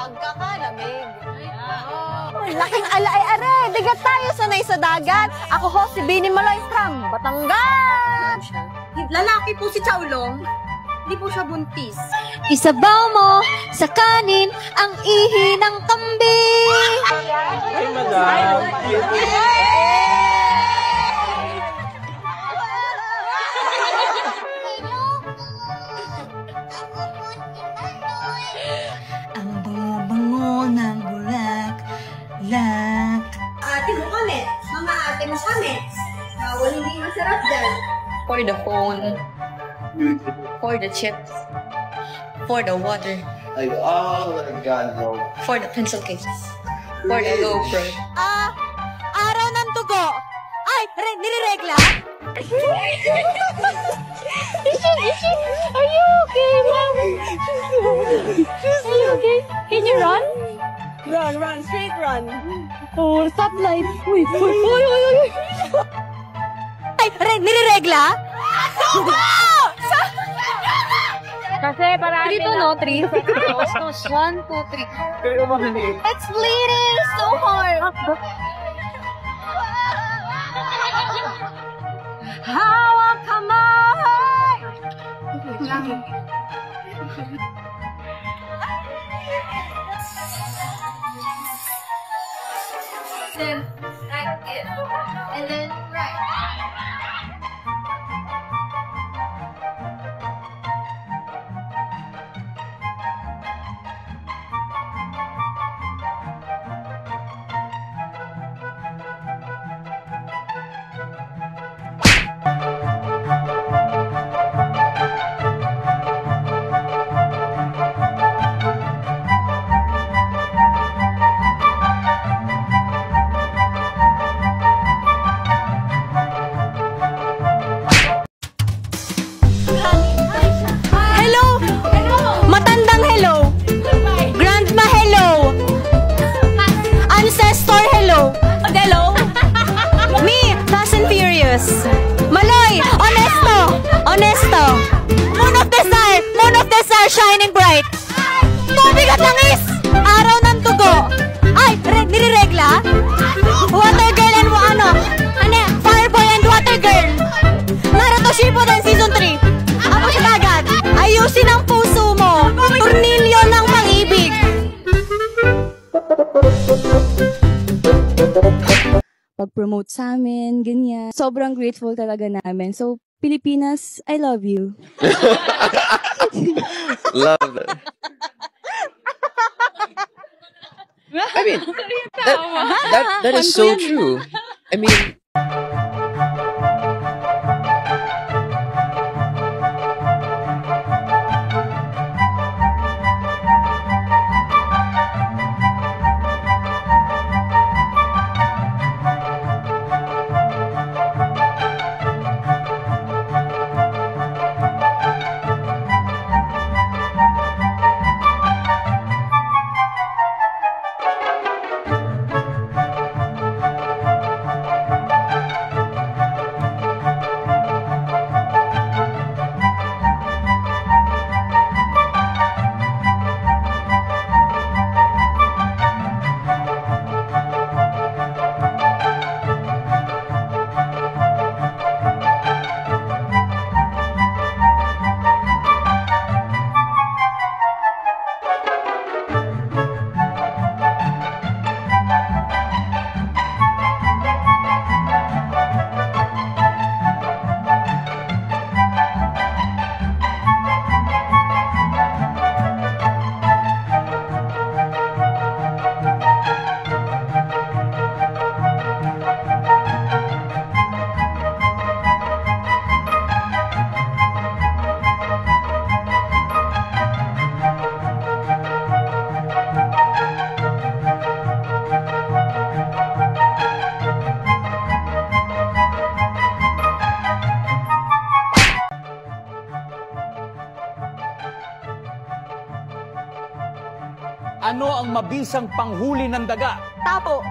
pagkakalamig. Laking alay are, digat tayo sanay sa dagat. Ako ho si Bini Maloy from Batangas. Lalaki po si Chaolong. Hindi po siya buntis. Isabaw mo sa kanin ang ihi ng kambing. Ay, madam. Ang bango-bango ng bulaklak. Ate mo kami. Mga ate mo kami. Walang hindi masarap dyan. For the phone, for the chips, for the water, Like, oh my God, no. for the pencil case, for the GoPro. Araw ng tugo. Ay, nireregla? Are you okay, mom? Are you okay? Can you run? Run, straight run. Oh, stoplight. Uy. Ay, nireregla? Kasi para three to no, three. 1, 2, 3. It's bleeding so hard. Hawak kamay. Then right it, and then right. Hello! Matandang hello! Grandma hello! Ancestor hello! Hello! Me, Fast and Furious! Maloy! Honesto! Moon of the star shining bright! Tubig at langis! Araw ng tugo! Ay, nireregla? Water girl and fire boy and water girl! Naruto Shippuden Season 3! Ako sa dagat! Ayusin ang puso mo! Tornilyo ng pag-ibig! Pag-promote sa amin, ganyan. Sobrang grateful talaga namin. So, Pilipinas, I love you. Love that. I mean, that is so true. I mean, Ano ang mabisang panghuli ng daga? Tapo!